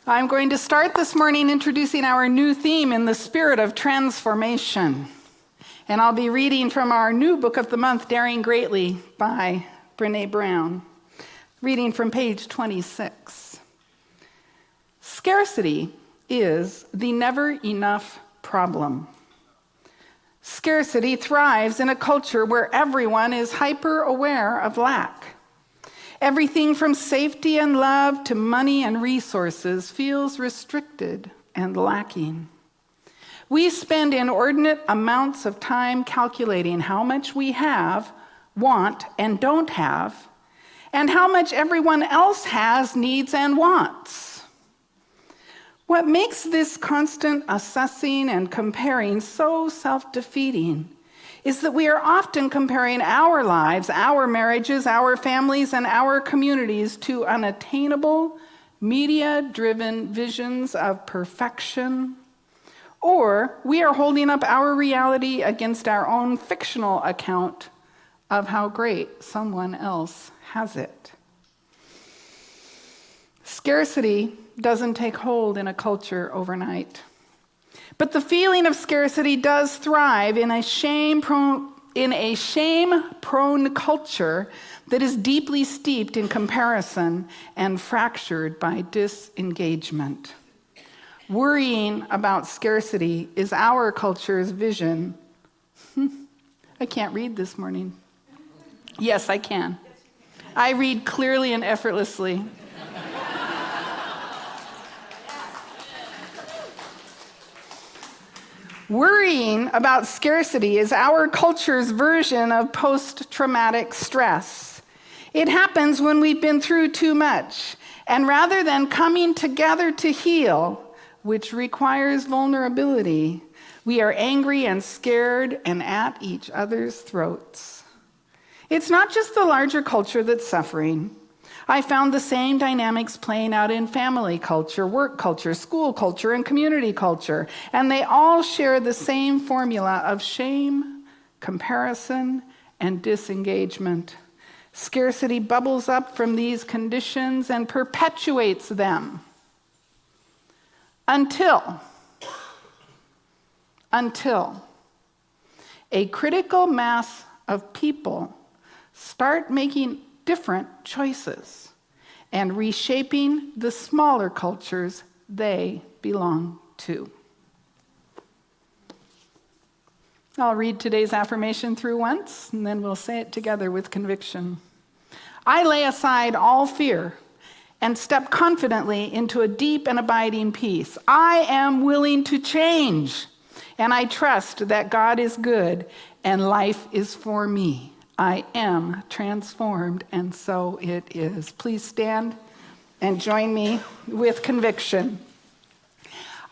I'm going to start this morning introducing our new theme in the spirit of transformation. And I'll be reading from our new book of the month, Daring Greatly, by Brené Brown. Reading from page 26. Scarcity is the never enough problem. Scarcity thrives in a culture where everyone is hyper aware of lack. Everything from safety and love to money and resources feels restricted and lacking. We spend inordinate amounts of time calculating how much we have, want, and don't have, and how much everyone else has, needs, and wants. What makes this constant assessing and comparing so self-defeating is that we are often comparing our lives, our marriages, our families, and our communities to unattainable, media-driven visions of perfection, or we are holding up our reality against our own fictional account of how great someone else has it. Scarcity doesn't take hold in a culture overnight. But the feeling of scarcity does thrive in a shame-prone culture that is deeply steeped in comparison and fractured by disengagement. Worrying about scarcity is our culture's vision. I can't read this morning. Yes, I can. I read clearly and effortlessly. Worrying about scarcity is our culture's version of post-traumatic stress. It happens when we've been through too much, and rather than coming together to heal, which requires vulnerability, we are angry and scared and at each other's throats. It's not just the larger culture that's suffering. I found the same dynamics playing out in family culture, work culture, school culture, and community culture. And they all share the same formula of shame, comparison, and disengagement. Scarcity bubbles up from these conditions and perpetuates them until a critical mass of people start making different choices and reshaping the smaller cultures they belong to. I'll read today's affirmation through once, and then we'll say it together with conviction. I lay aside all fear and step confidently into a deep and abiding peace. I am willing to change, and I trust that God is good and life is for me. I am transformed, and so it is. Please stand and join me with conviction.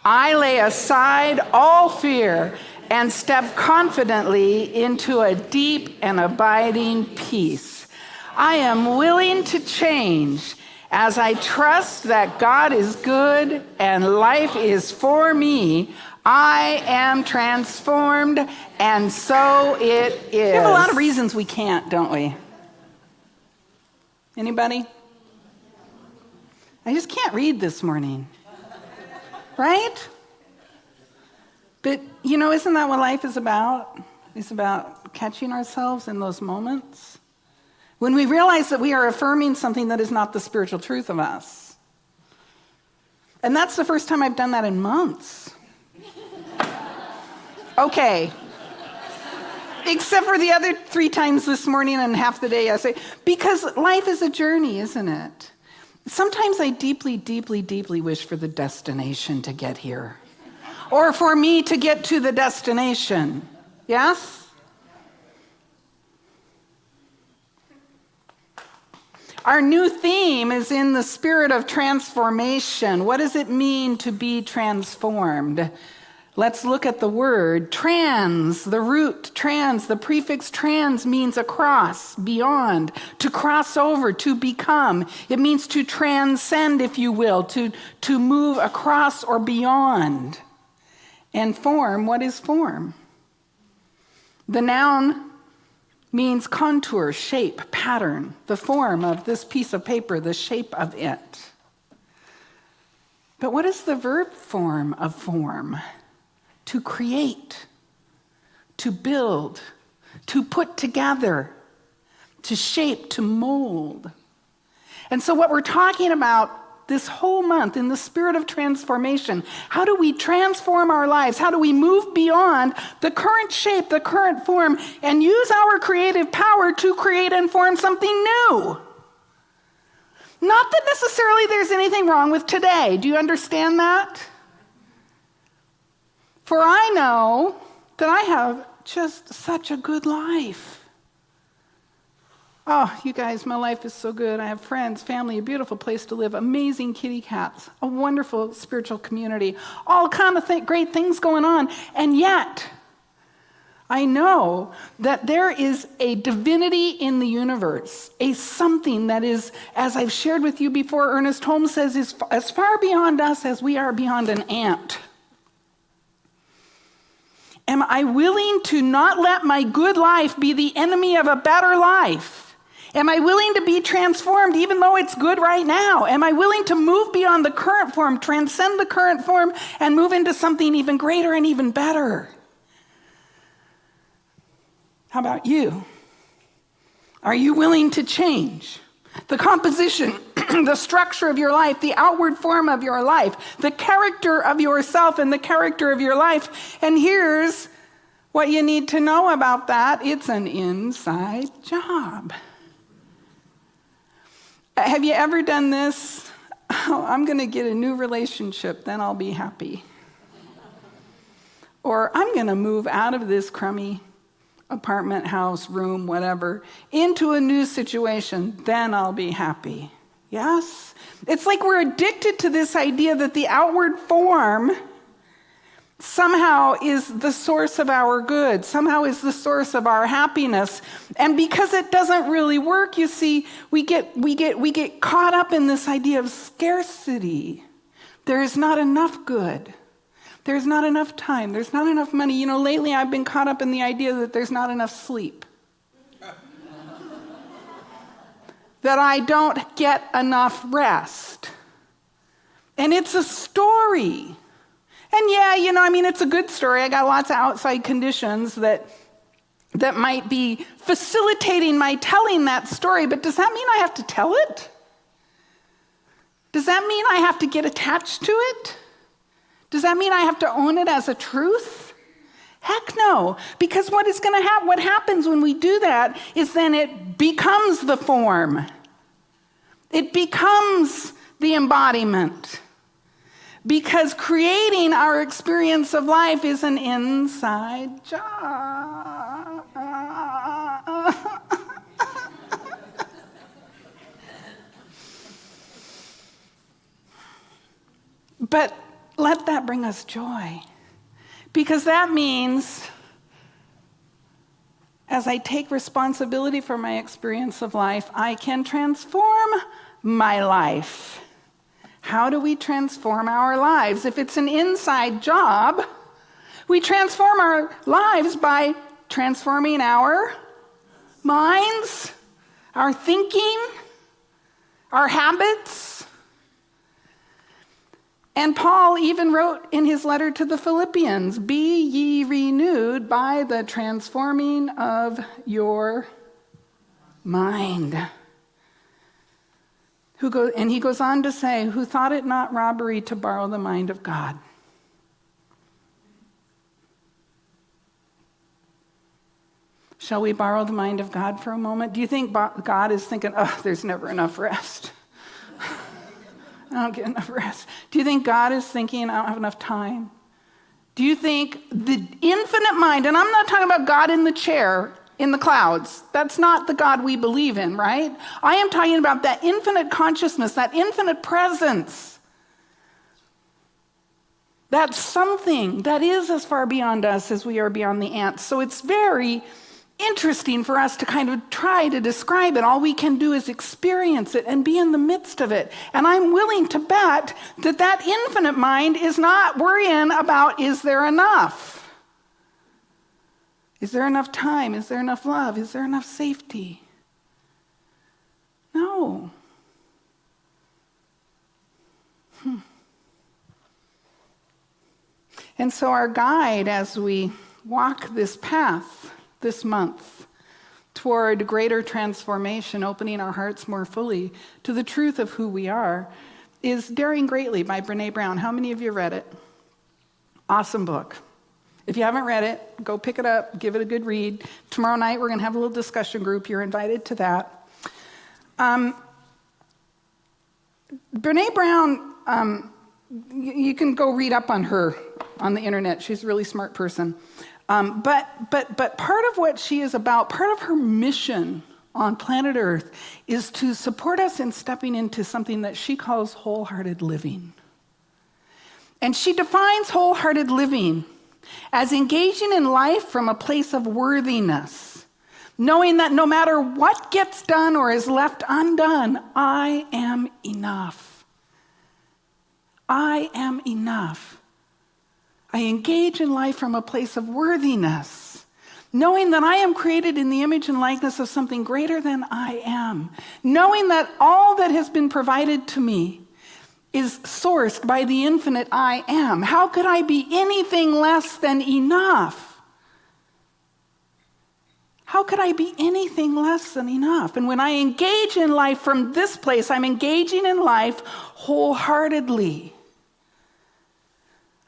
I lay aside all fear and step confidently into a deep and abiding peace. I am willing to change as I trust that God is good and life is for me. I am transformed, and so it is. We have a lot of reasons we can't, don't we? Anybody? I just can't read this morning. Right? But, isn't that what life is about? It's about catching ourselves in those moments when we realize that we are affirming something that is not the spiritual truth of us. And that's the first time I've done that in months. Okay. Except for the other 3 times this morning and half the day yesterday. Because life is a journey, isn't it? Sometimes I deeply, deeply, deeply wish for the destination to get here. Or for me to get to the destination. Yes? Our new theme is in the spirit of transformation. What does it mean to be transformed? Let's look at the word trans, the root trans, the prefix trans means across, beyond, to cross over, to become. It means to transcend, if you will, to move across or beyond. And form, what is form? The noun means contour, shape, pattern, the form of this piece of paper, the shape of it. But what is the verb form of form? To create, to build, to put together, to shape, to mold. And so what we're talking about this whole month in the spirit of transformation, how do we transform our lives? How do we move beyond the current shape, the current form, and use our creative power to create and form something new? Not that necessarily there's anything wrong with today. Do you understand that? For I know that I have just such a good life. Oh, you guys, my life is so good. I have friends, family, a beautiful place to live, amazing kitty cats, a wonderful spiritual community, all kind of great things going on. And yet, I know that there is a divinity in the universe, a something that is, as I've shared with you before, Ernest Holmes says, is as far beyond us as we are beyond an ant. Am I willing to not let my good life be the enemy of a better life? Am I willing to be transformed even though it's good right now? Am I willing to move beyond the current form, transcend the current form, and move into something even greater and even better? How about you? Are you willing to change the composition, the structure of your life, the outward form of your life, the character of yourself and the character of your life? And here's what you need to know about that. It's an inside job. Have you ever done this? Oh, I'm going to get a new relationship, then I'll be happy. Or I'm going to move out of this crummy apartment, house, room, whatever, into a new situation, then I'll be happy. Yes? It's like we're addicted to this idea that the outward form somehow is the source of our good, somehow is the source of our happiness. And because it doesn't really work, you see, we get caught up in this idea of scarcity. There is not enough good. There's not enough time. There's not enough money. You know, lately I've been caught up in the idea that there's not enough sleep. That I don't get enough rest. And it's a story. And yeah, you know, I mean, it's a good story. I got lots of outside conditions that might be facilitating my telling that story, but does that mean I have to tell it? Does that mean I have to get attached to it? Does that mean I have to own it as a truth? Heck no, because what happens when we do that is then it becomes the form. It becomes the embodiment. Because creating our experience of life is an inside job. But let that bring us joy. Because that means, as I take responsibility for my experience of life, I can transform my life. How do we transform our lives? If it's an inside job, we transform our lives by transforming our minds, our thinking, our habits. And Paul even wrote in his letter to the Philippians, "Be ye renewed by the transforming of your mind." And he goes on to say, "Who thought it not robbery to borrow the mind of God." Shall we borrow the mind of God for a moment? Do you think God is thinking, oh, there's never enough rest? I don't get enough rest. Do you think God is thinking, I don't have enough time? Do you think the infinite mind, and I'm not talking about God in the chair, in the clouds. That's not the God we believe in, right? I am talking about that infinite consciousness, that infinite presence. That's something that is as far beyond us as we are beyond the ants. So it's very interesting for us to kind of try to describe it. All we can do is experience it and be in the midst of it. And I'm willing to bet that that infinite mind is not worrying about, is there enough? Is there enough time? Is there enough love? Is there enough safety? No. And so our guide as we walk this path this month toward greater transformation, opening our hearts more fully to the truth of who we are, is Daring Greatly by Brené Brown. How many of you read it? Awesome book. If you haven't read it, go pick it up, give it a good read. Tomorrow night we're going to have a little discussion group. You're invited to that. Brené Brown, you can go read up on her on the internet. She's a really smart person. But part of what she is about, part of her mission on planet Earth is to support us in stepping into something that she calls wholehearted living. And she defines wholehearted living as engaging in life from a place of worthiness, knowing that no matter what gets done or is left undone, I am enough. I am enough. I engage in life from a place of worthiness, knowing that I am created in the image and likeness of something greater than I am, knowing that all that has been provided to me is sourced by the infinite I am. How could I be anything less than enough? How could I be anything less than enough? And when I engage in life from this place, I'm engaging in life wholeheartedly.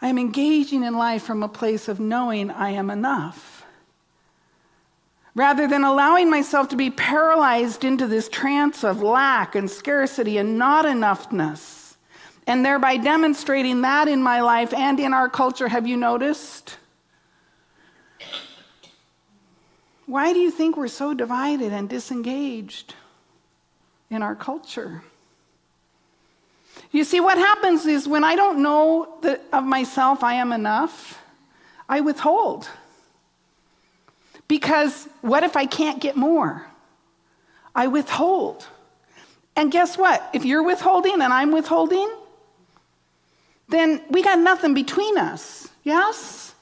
I am engaging in life from a place of knowing I am enough. Rather than allowing myself to be paralyzed into this trance of lack and scarcity and not enoughness, and thereby demonstrating that in my life and in our culture. Have you noticed? Why do you think we're so divided and disengaged in our culture? You see, what happens is when I don't know that of myself I am enough, I withhold. Because what if I can't get more? I withhold. And guess what? If you're withholding and I'm withholding, then we got nothing between us, yes?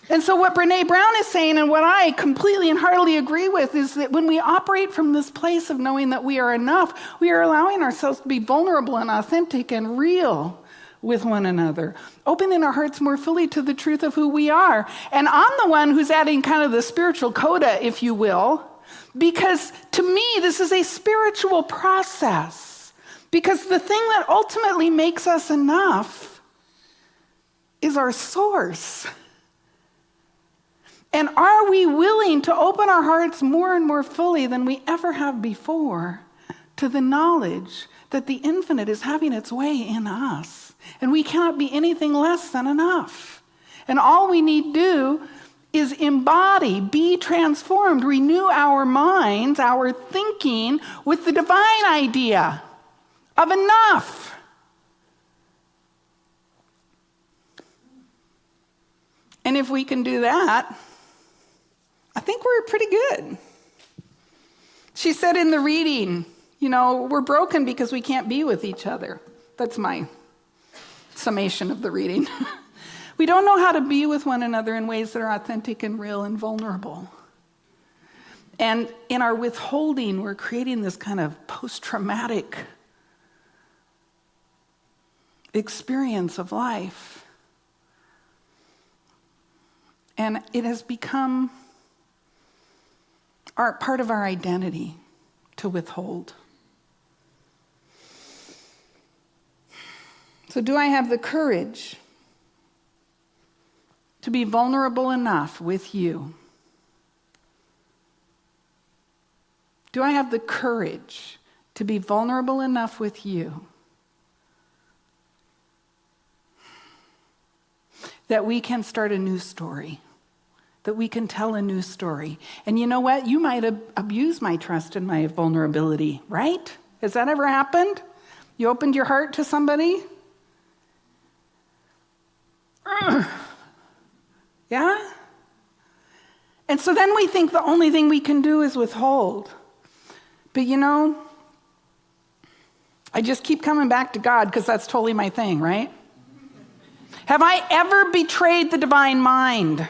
And so what Brené Brown is saying, and what I completely and heartily agree with, is that when we operate from this place of knowing that we are enough, we are allowing ourselves to be vulnerable and authentic and real with one another, opening our hearts more fully to the truth of who we are. And I'm the one who's adding kind of the spiritual coda, if you will, because to me, this is a spiritual process. Because the thing that ultimately makes us enough is our source. And are we willing to open our hearts more and more fully than we ever have before to the knowledge that the infinite is having its way in us? And we cannot be anything less than enough. And all we need to do is embody, be transformed, renew our minds, our thinking with the divine idea of enough. And if we can do that, I think we're pretty good. She said in the reading, we're broken because we can't be with each other. That's my summation of the reading. We don't know how to be with one another in ways that are authentic and real and vulnerable. And in our withholding, we're creating this kind of post-traumatic experience of life. And it has become part of our identity to withhold. So do I have the courage to be vulnerable enough with you? Do I have the courage to be vulnerable enough with you that we can start a new story, that we can tell a new story? And you know what? You might abuse my trust and my vulnerability, right? Has that ever happened? You opened your heart to somebody? Yeah? And so then we think the only thing we can do is withhold. But I just keep coming back to God because that's totally my thing, right? Have I ever betrayed the divine mind?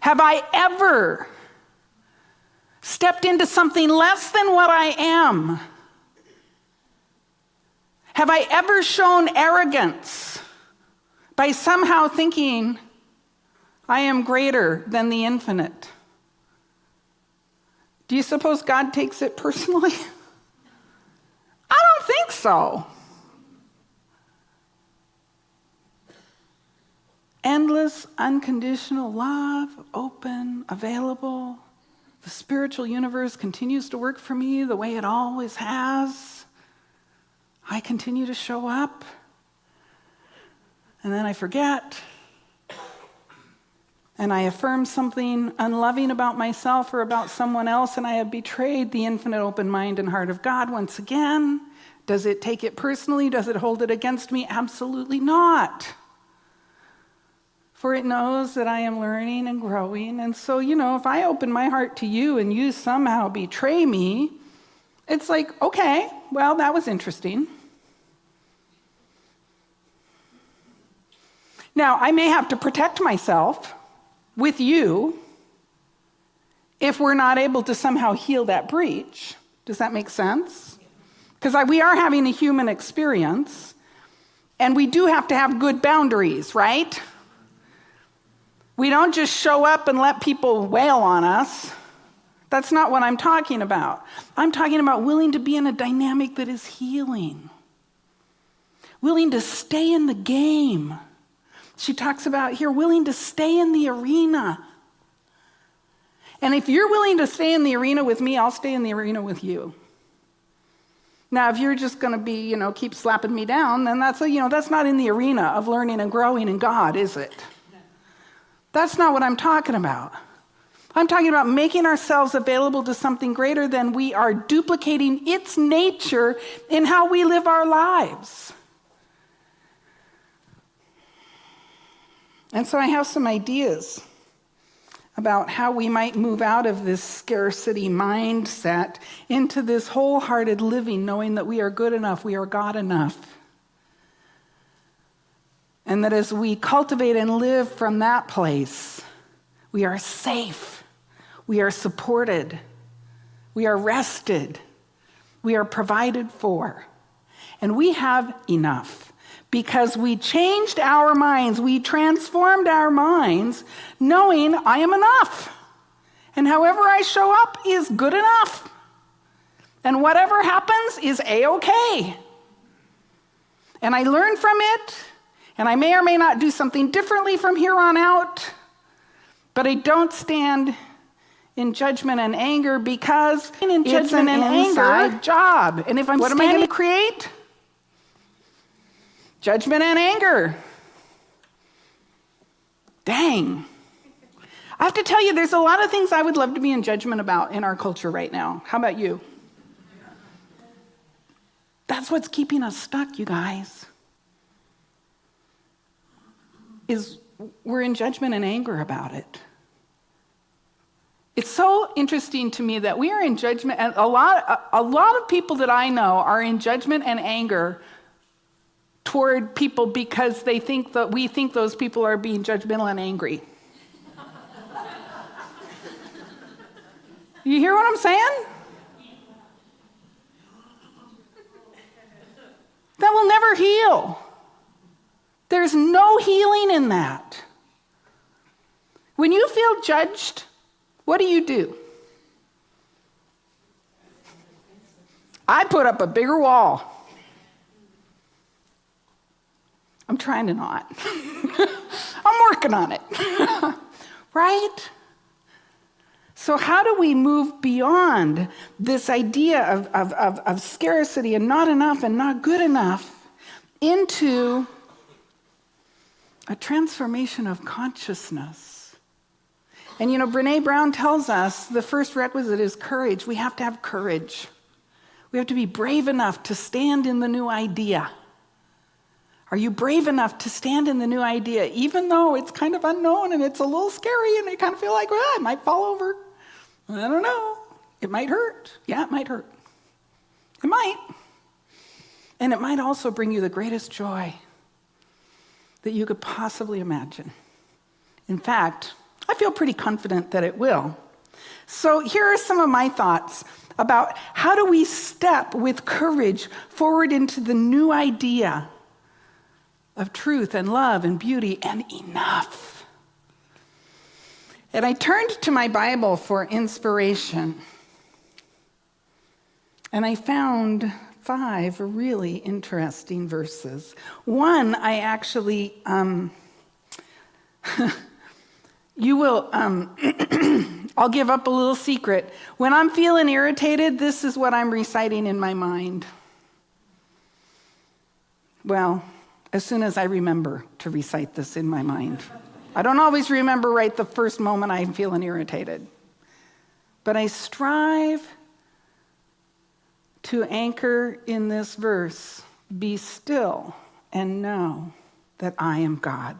Have I ever stepped into something less than what I am? Have I ever shown arrogance by somehow thinking I am greater than the infinite. Do you suppose God takes it personally? I don't think so. Endless, unconditional love, open, available. The spiritual universe continues to work for me the way it always has. I continue to show up. And then I forget. And I affirm something unloving about myself or about someone else, and I have betrayed the infinite open mind and heart of God once again. Does it take it personally? Does it hold it against me? Absolutely not. For it knows that I am learning and growing. And so, if I open my heart to you and you somehow betray me, it's like, okay, well, that was interesting. Now, I may have to protect myself with you if we're not able to somehow heal that breach. Does that make sense? Because we are having a human experience, and we do have to have good boundaries, right? We don't just show up and let people wail on us. That's not what I'm talking about. I'm talking about willing to be in a dynamic that is healing. Willing to stay in the game. She talks about here, willing to stay in the arena. And if you're willing to stay in the arena with me, I'll stay in the arena with you. Now, if you're just going to be, keep slapping me down, then that's not in the arena of learning and growing in God, is it? That's not what I'm talking about. I'm talking about making ourselves available to something greater than we are duplicating its nature in how we live our lives. And so I have some ideas about how we might move out of this scarcity mindset into this wholehearted living, knowing that we are good enough, we are God enough. And that as we cultivate and live from that place, we are safe, we are supported, we are rested, we are provided for, and we have enough. Because we changed our minds, we transformed our minds, knowing I am enough. And however I show up is good enough. And whatever happens is A-okay. And I learn from it, and I may or may not do something differently from here on out, but I don't stand in judgment and anger because it's an inside job. And if what am I going to create? Judgment and anger. Dang. I have to tell you, there's a lot of things I would love to be in judgment about in our culture right now. How about you? That's what's keeping us stuck, you guys. Is we're in judgment and anger about it. It's so interesting to me that we are in judgment, and a lot of people that I know are in judgment and anger toward people because they think that we think those people are being judgmental and angry. You hear what I'm saying? That will never heal. There's no healing in that. When you feel judged, what do? I put up a bigger wall. I'm trying to not. I'm working on it. Right? So how do we move beyond this idea of scarcity and not enough and not good enough into a transformation of consciousness? And Brené Brown tells us the first requisite is courage. We have to have courage. We have to be brave enough to stand in the new idea. Are you brave enough to stand in the new idea, even though it's kind of unknown and it's a little scary and you kind of feel like, well, I might fall over. I don't know. It might hurt. Yeah, it might hurt. It might. And it might also bring you the greatest joy that you could possibly imagine. In fact, I feel pretty confident that it will. So here are some of my thoughts about how do we step with courage forward into the new idea of truth and love and beauty and enough. And I turned to my Bible for inspiration. And I found 5 really interesting verses. One, I actually, you will, I'll give up a little secret. When I'm feeling irritated, this is what I'm reciting in my mind. Well, as soon as I remember to recite this in my mind. I don't always remember right the first moment I'm feeling irritated. But I strive to anchor in this verse, be still and know that I am God.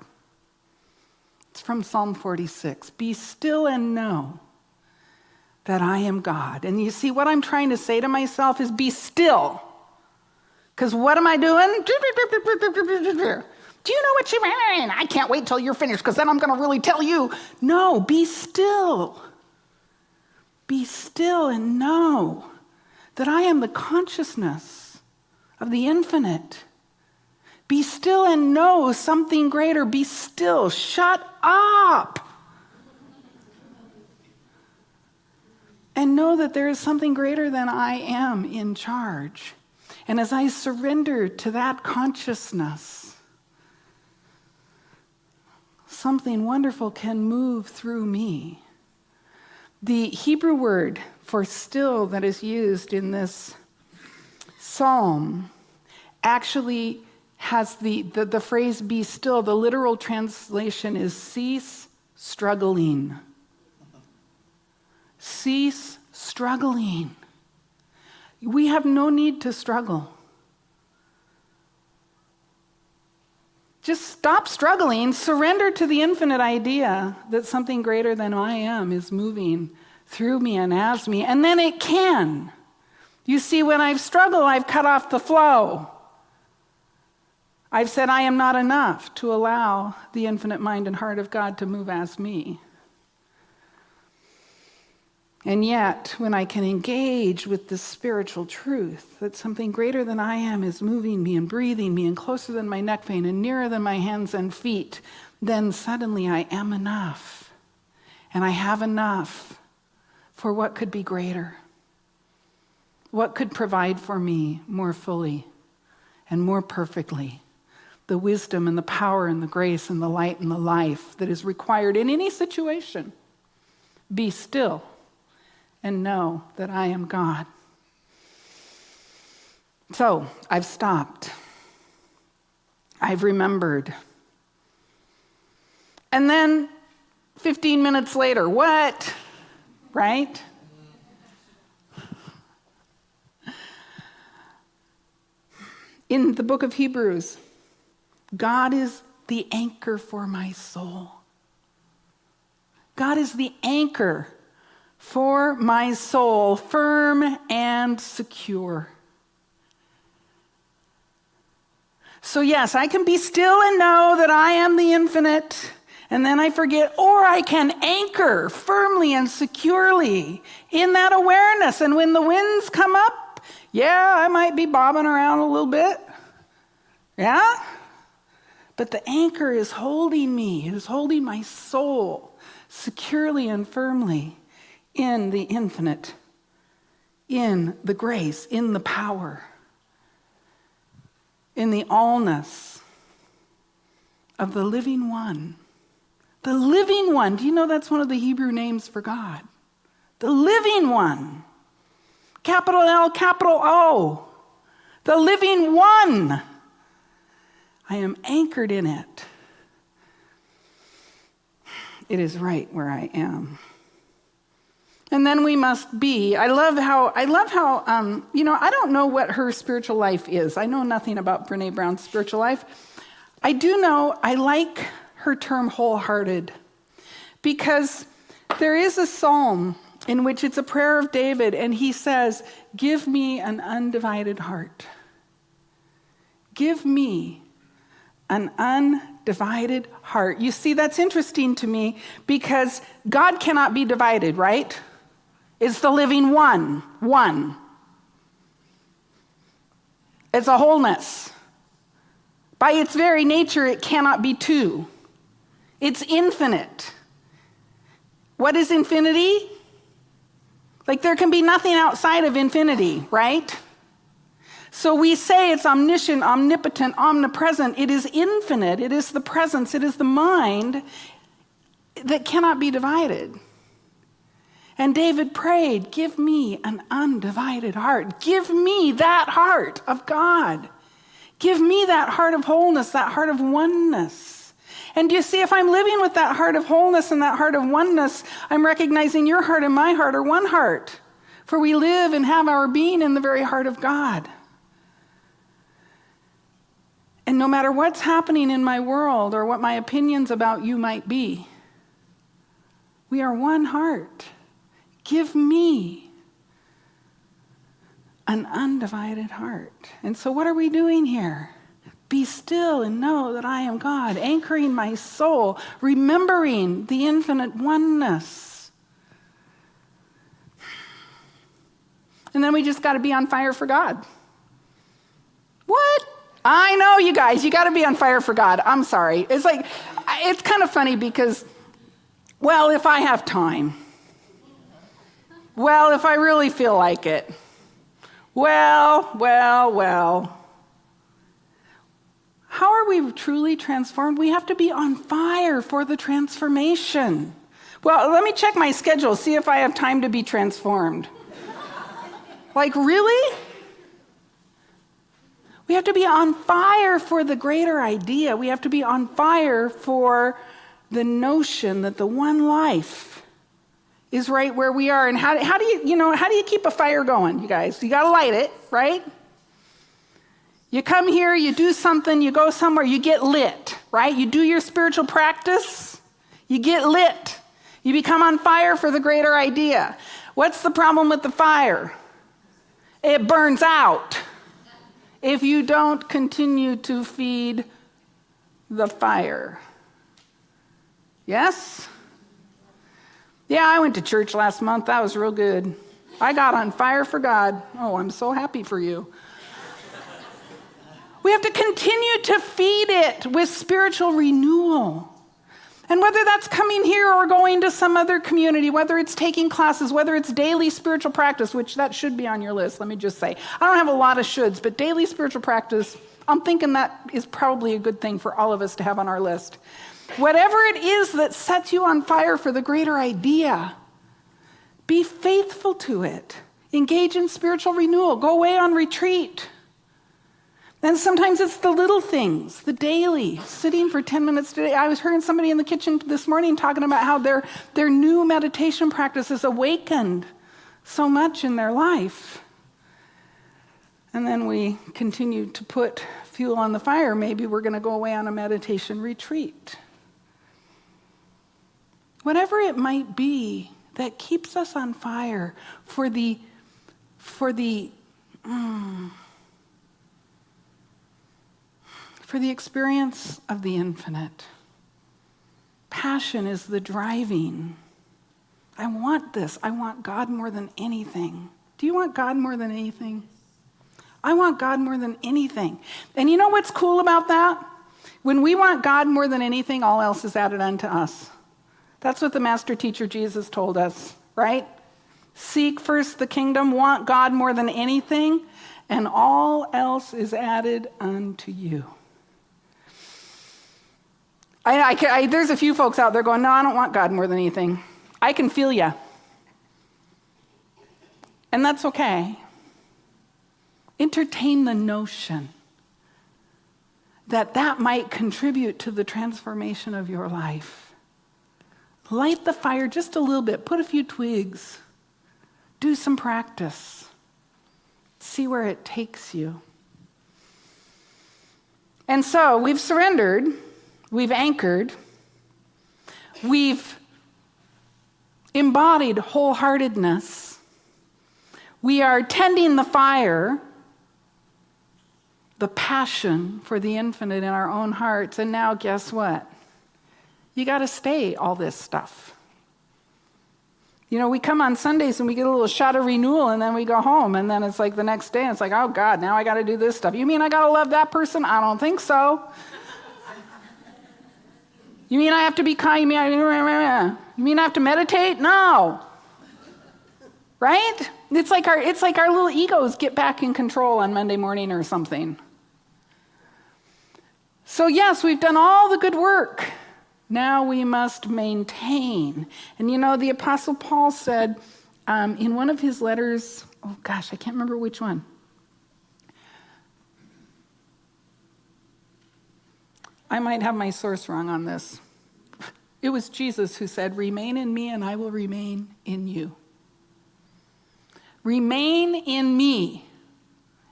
It's from Psalm 46. Be still and know that I am God. And you see, what I'm trying to say to myself is be still. Because what am I doing? Do you know what you mean? I can't wait till you're finished because then I'm going to really tell you. No, be still. Be still and know that I am the consciousness of the infinite. Be still and know something greater. Be still. Shut up. And know that there is something greater than I am in charge. And as I surrender to that consciousness, something wonderful can move through me. The Hebrew word for still that is used in this psalm actually has the phrase be still. The literal translation is cease struggling. Cease struggling. We have no need to struggle. Just stop struggling, surrender to the infinite idea that something greater than I am is moving through me and as me, and then it can. You see, when I've struggled, I've cut off the flow. I've said I am not enough to allow the infinite mind and heart of God to move as me. And yet, when I can engage with this spiritual truth that something greater than I am is moving me and breathing me and closer than my neck vein and nearer than my hands and feet, then suddenly I am enough. And I have enough for what could be greater. What could provide for me more fully and more perfectly the wisdom and the power and the grace and the light and the life that is required in any situation. Be still and know that I am God. So, I've stopped. I've remembered. And then 15 minutes later, what? Right? In the book of Hebrews, God is the anchor for my soul. God is the anchor for my soul, firm and secure. So yes, I can be still and know that I am the infinite, and then I forget, or I can anchor firmly and securely in that awareness. And when the winds come up, yeah, I might be bobbing around a little bit. Yeah? But the anchor is holding me, is holding my soul securely and firmly in the infinite, in the grace, in the power, in the allness of the living one. The living one. Do you know that's one of the Hebrew names for God? The living one. Capital L, capital O. The living one. I am anchored in it. It is right where I am. And then we must be. I love how, I don't know what her spiritual life is. I know nothing about Brene Brown's spiritual life. I do know I like her term wholehearted, because there is a psalm in which it's a prayer of David, and he says, give me an undivided heart. Give me an undivided heart. You see, that's interesting to me, because God cannot be divided, right? It's the living one. It's a wholeness. By its very nature, it cannot be two. It's infinite. What is infinity? Like there can be nothing outside of infinity, right? So we say it's omniscient, omnipotent, omnipresent. It is infinite. It is the presence. It is the mind that cannot be divided. And David prayed, give me an undivided heart. Give me that heart of God. Give me that heart of wholeness, that heart of oneness. And do you see, if I'm living with that heart of wholeness and that heart of oneness, I'm recognizing your heart and my heart are one heart. For we live and have our being in the very heart of God. And no matter what's happening in my world or what my opinions about you might be, we are one heart. Give me an undivided heart. And so what are we doing here? Be still and know that I am God, anchoring my soul, remembering the infinite oneness. And then we just got to be on fire for God. What? I know, you guys, you got to be on fire for God. I'm sorry. It's kind of funny because, well, if I have time. Well, if I really feel like it. Well. How are we truly transformed? We have to be on fire for the transformation. Well, let me check my schedule, see if I have time to be transformed. Like, really? We have to be on fire for the greater idea. We have to be on fire for the notion that the one life is right where we are. And how do you keep a fire going, you guys? You got to light it, right? You come here, you do something, you go somewhere, you get lit, right? You do your spiritual practice, you get lit. You become on fire for the greater idea. What's the problem with the fire? It burns out if you don't continue to feed the fire. Yes? Yeah, I went to church last month. That was real good. I got on fire for God. Oh, I'm so happy for you. We have to continue to feed it with spiritual renewal. And whether that's coming here or going to some other community, whether it's taking classes, whether it's daily spiritual practice, which that should be on your list, let me just say. I don't have a lot of shoulds, but daily spiritual practice, I'm thinking that is probably a good thing for all of us to have on our list. Whatever it is that sets you on fire for the greater idea, be faithful to it. Engage in spiritual renewal. Go away on retreat. And sometimes it's the little things, the daily, sitting for 10 minutes today. I was hearing somebody in the kitchen this morning talking about how their new meditation practice has awakened so much in their life. And then we continue to put fuel on the fire. Maybe we're going to go away on a meditation retreat. Whatever it might be that keeps us on fire for the experience of the infinite. Passion is the driving. I want this. I want God more than anything. Do you want God more than anything? I want God more than anything. And you know what's cool about that? When we want God more than anything, all else is added unto us. That's what the master teacher Jesus told us, right? Seek first the kingdom, want God more than anything, and all else is added unto you. There's a few folks out there going, no, I don't want God more than anything. I can feel you. And that's okay. Entertain the notion that might contribute to the transformation of your life. Light the fire just a little bit. Put a few twigs. Do some practice. See where it takes you. And so we've surrendered. We've anchored. We've embodied wholeheartedness. We are tending the fire, the passion for the infinite in our own hearts. And now guess what? You got to stay all this stuff. You know, we come on Sundays and we get a little shot of renewal and then we go home. And then it's like the next day, it's like, oh God, now I got to do this stuff. You mean I got to love that person? I don't think so. You mean I have to be kind? You mean I have to meditate? No. Right? It's like our little egos get back in control on Monday morning or something. So yes, we've done all the good work. Now we must maintain. And you know, the Apostle Paul said in one of his letters, oh gosh, I can't remember which one. I might have my source wrong on this. It was Jesus who said, remain in me and I will remain in you. Remain in me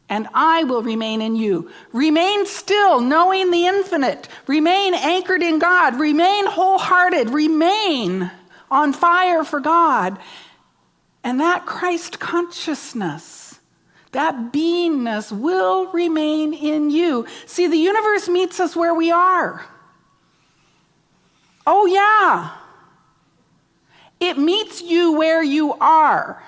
and I will remain in you. Remain still, knowing the infinite. Remain anchored in God. Remain wholehearted. Remain on fire for God. And that Christ consciousness, that beingness will remain in you. See, the universe meets us where we are. Oh, yeah. It meets you where you are.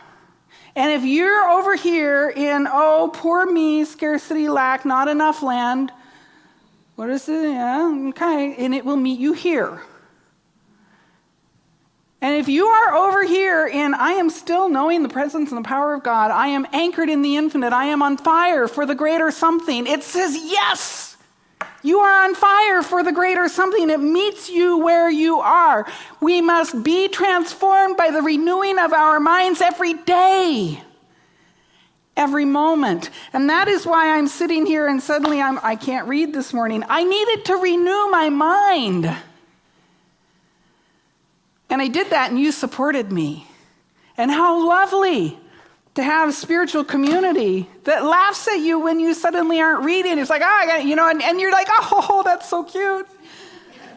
And if you're over here in, oh, poor me, scarcity, lack, not enough land, what is it? Yeah, okay. And it will meet you here. And if you are over here in, I am still knowing the presence and the power of God, I am anchored in the infinite, I am on fire for the greater something, it says, yes, you are on fire for the greater something. It meets you where you are. We must be transformed by the renewing of our minds every day, every moment. And that is why I'm sitting here and suddenly I can't read this morning. I needed to renew my mind. And I did that and you supported me. And how lovely to have spiritual community that laughs at you when you suddenly aren't reading. It's like, I got it, and you're like, oh, that's so cute.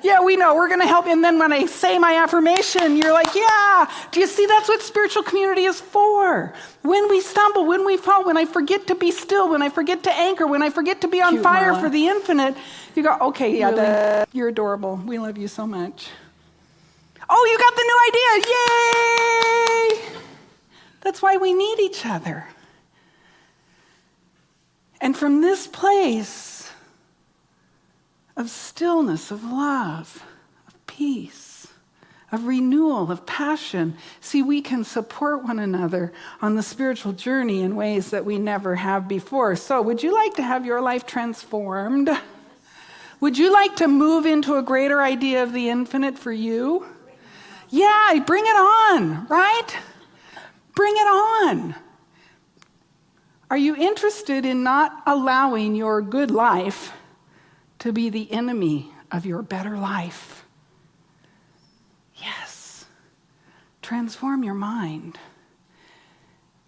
Yeah, we know, we're going to help. And then when I say my affirmation, you're like, yeah. Do you see, that's what spiritual community is for. When we stumble, when we fall, when I forget to be still, when I forget to anchor, when I forget to be on fire for the infinite, you go, okay, yeah, really? You're adorable. We love you so much. Oh, you got the new idea. Yay! That's why we need each other. And from this place of stillness, of love, of peace, of renewal, of passion, see, we can support one another on the spiritual journey in ways that we never have before. So, would you like to have your life transformed? Would you like to move into a greater idea of the infinite for you? Yeah, bring it on, right? Bring it on. Are you interested in not allowing your good life to be the enemy of your better life? Yes. Transform your mind.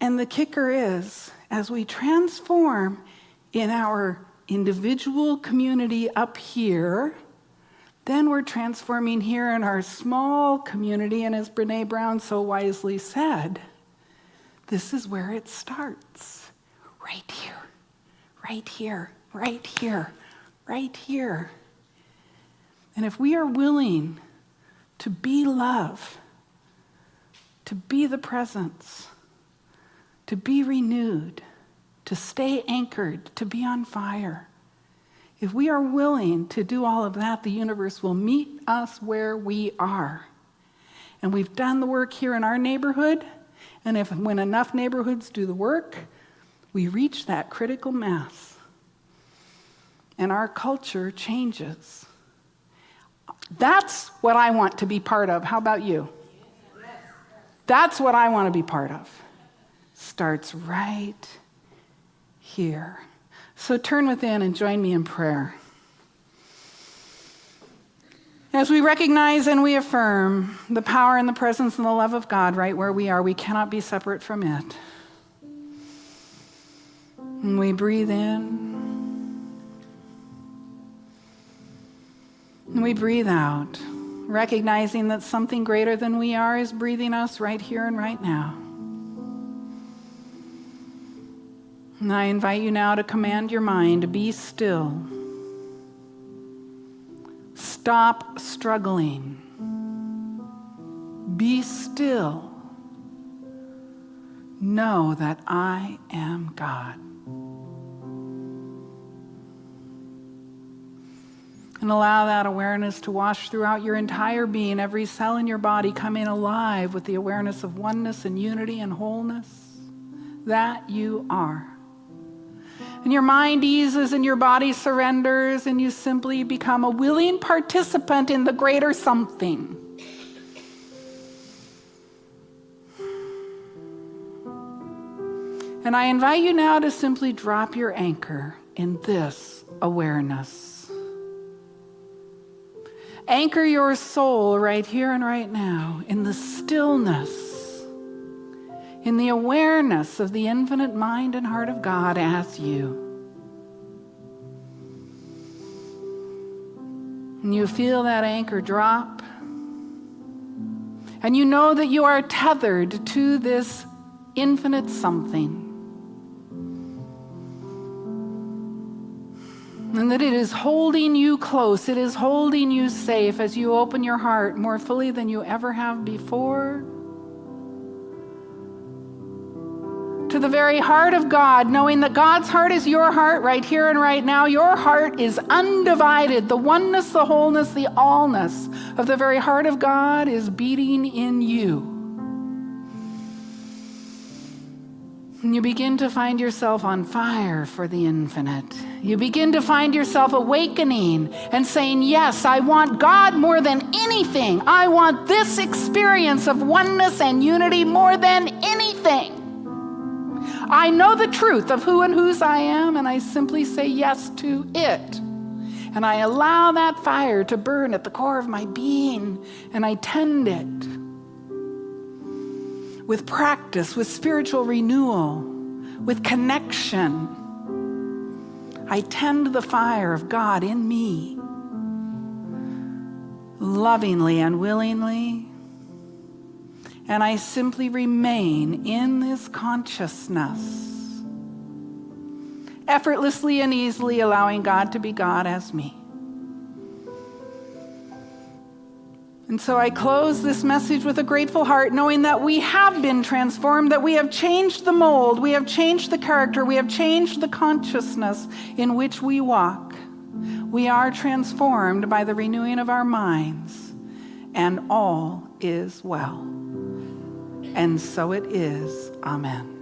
And the kicker is, as we transform in our individual community up here, then we're transforming here in our small community, and as Brene Brown so wisely said, this is where it starts. Right here, right here, right here, right here. And if we are willing to be love, to be the presence, to be renewed, to stay anchored, to be on fire, if we are willing to do all of that, the universe will meet us where we are. And we've done the work here in our neighborhood, and when enough neighborhoods do the work, we reach that critical mass. And our culture changes. That's what I want to be part of. How about you? That's what I want to be part of. Starts right here. So turn within and join me in prayer. As we recognize and we affirm the power and the presence and the love of God right where we are, we cannot be separate from it. And we breathe in. And we breathe out, recognizing that something greater than we are is breathing us right here and right now. And I invite you now to command your mind to be still. Stop struggling. Be still know that I am God. And allow that awareness to wash throughout your entire being, every cell in your body coming alive with the awareness of oneness and unity and wholeness that you are. And your mind eases and your body surrenders, and you simply become a willing participant in the greater something. And I invite you now to simply drop your anchor in this awareness. Anchor your soul right here and right now in the stillness, in the awareness of the infinite mind and heart of God as you. And you feel that anchor drop, and you know that you are tethered to this infinite something. And that it is holding you close, it is holding you safe as you open your heart more fully than you ever have before. To the very heart of God, knowing that God's heart is your heart right here and right now. Your heart is undivided. The oneness, the wholeness, the allness of the very heart of God is beating in you. And you begin to find yourself on fire for the infinite. You begin to find yourself awakening and saying, yes, I want God more than anything. I want this experience of oneness and unity more than anything. I know the truth of who and whose I am, and I simply say yes to it. And I allow that fire to burn at the core of my being, and I tend it with practice, with spiritual renewal, with connection. I tend the fire of God in me, lovingly and willingly, and I simply remain in this consciousness, effortlessly and easily allowing God to be God as me. And so I close this message with a grateful heart, knowing that we have been transformed, that we have changed the mold, we have changed the character, we have changed the consciousness in which we walk. We are transformed by the renewing of our minds, and all is well. And so it is. Amen.